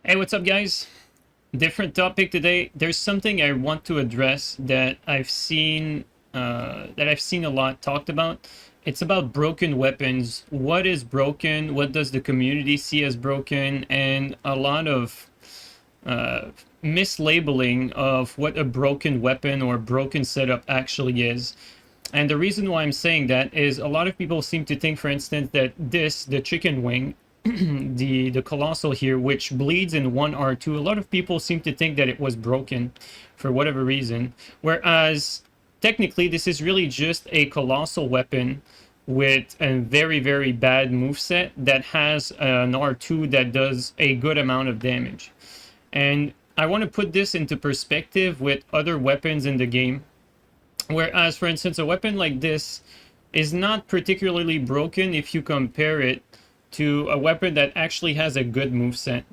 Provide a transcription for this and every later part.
Hey, what's up, guys? Different topic today. There's something I want to address that I've seen a lot talked about. It's about broken weapons. What is broken? What does the community see as broken? And a lot of uh, mislabeling of what a broken weapon or broken setup actually is. And the reason why I'm saying that is a lot of people seem to think, for instance, that the chicken wing, the colossal here, which bleeds in 1R2, a lot of people seem to think that it was broken for whatever reason. Whereas technically this is really just a colossal weapon with a very, very bad moveset that has an R2 that does a good amount of damage. And I want to put this into perspective with other weapons in the game. Whereas, for instance, a weapon like this is not particularly broken if you compare it to a weapon that actually has a good moveset.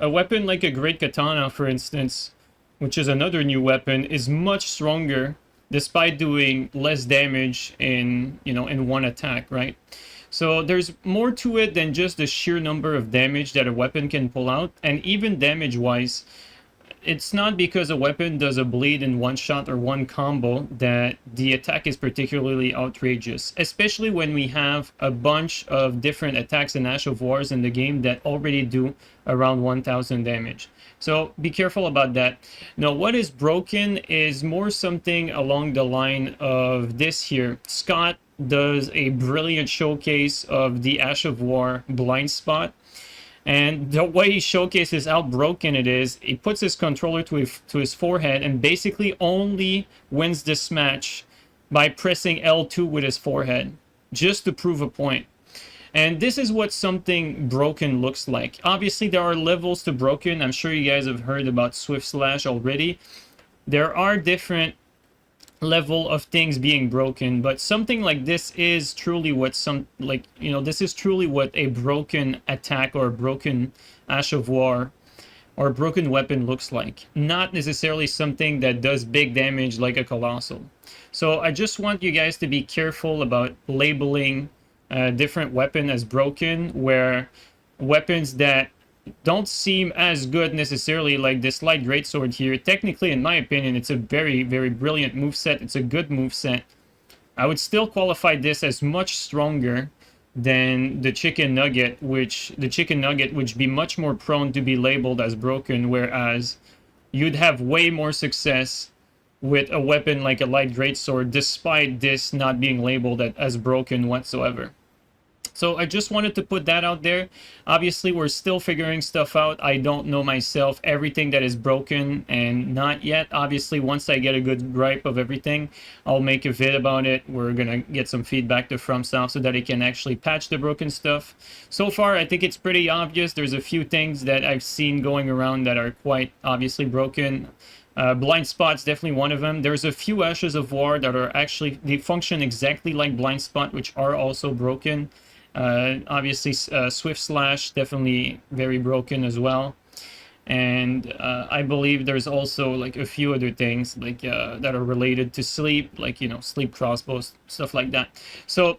A weapon like a Great Katana, for instance, which is another new weapon, is much stronger despite doing less damage in one attack, right? So there's more to it than just the sheer number of damage that a weapon can pull out, and even damage-wise, it's not because a weapon does a bleed in one shot or one combo that the attack is particularly outrageous, especially when we have a bunch of different attacks and Ash of Wars in the game that already do around 1000 damage. So be careful about that. Now, what is broken is more something along the line of this here. Scott does a brilliant showcase of the Ash of War blind spot. And the way he showcases how broken it is, he puts his controller to his forehead and basically only wins this match by pressing L2 with his forehead, just to prove a point. And this is what something broken looks like. Obviously, there are levels to broken. I'm sure you guys have heard about Swift Slash already. There are different level of things being broken, but something like this is truly what this is truly what a broken attack or a broken Ash of War or a broken weapon looks like, not necessarily something that does big damage like a colossal. So I just want you guys to be careful about labeling a different weapon as broken, where weapons that don't seem as good necessarily, like this light greatsword here. Technically, in my opinion, it's a very, very brilliant moveset. It's a good moveset. I would still qualify this as much stronger than the chicken nugget, which be much more prone to be labeled as broken, whereas you'd have way more success with a weapon like a light greatsword, despite this not being labeled as broken whatsoever. So I just wanted to put that out there. Obviously, we're still figuring stuff out. I don't know myself everything that is broken and not yet. Obviously, once I get a good gripe of everything, I'll make a vid about it. We're going to get some feedback to FromSoft so that it can actually patch the broken stuff. So far, I think it's pretty obvious. There's a few things that I've seen going around that are quite obviously broken. Blind Spot's definitely one of them. There's a few Ashes of War that are actually, they function exactly like Blind Spot, which are also broken. Obviously, Swift Slash, definitely very broken as well. And I believe there's also like a few other things like that are related to sleep, like, sleep crossbows, stuff like that. So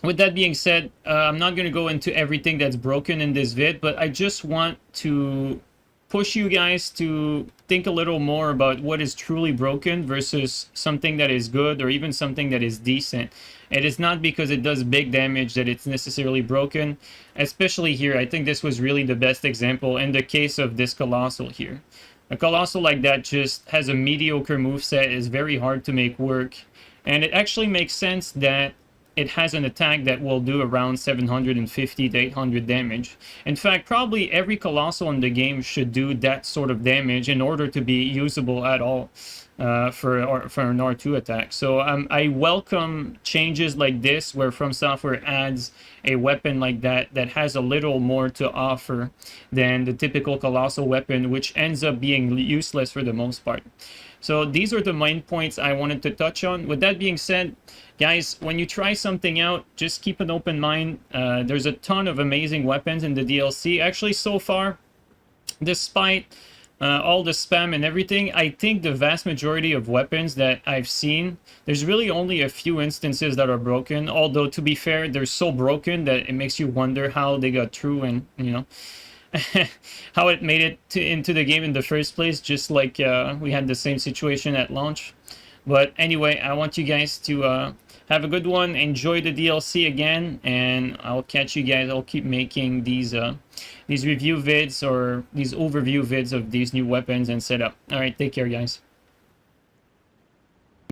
with that being said, I'm not going to go into everything that's broken in this vid, but I just want to push you guys to think a little more about what is truly broken versus something that is good or even something that is decent. It is not because it does big damage that it's necessarily broken. Especially here, I think this was really the best example in the case of this Colossal here. A Colossal like that just has a mediocre moveset, is very hard to make work. And it actually makes sense that it has an attack that will do around 750 to 800 damage. In fact, probably every Colossal in the game should do that sort of damage in order to be usable at all for an R2 attack. So I welcome changes like this, where From Software adds a weapon like that that has a little more to offer than the typical Colossal weapon, which ends up being useless for the most part. So these are the main points I wanted to touch on. With that being said, guys, when you try something out, just keep an open mind. There's a ton of amazing weapons in the DLC. Actually, so far, despite all the spam and everything, I think the vast majority of weapons that I've seen, there's really only a few instances that are broken. Although, to be fair, they're so broken that it makes you wonder how they got through, and how it made it into the game in the first place, just like we had the same situation at launch. But anyway, I want you guys to have a good one, enjoy the DLC again, and I'll catch you guys. I'll keep making these review vids or these overview vids of these new weapons and setup. All right, take care, guys.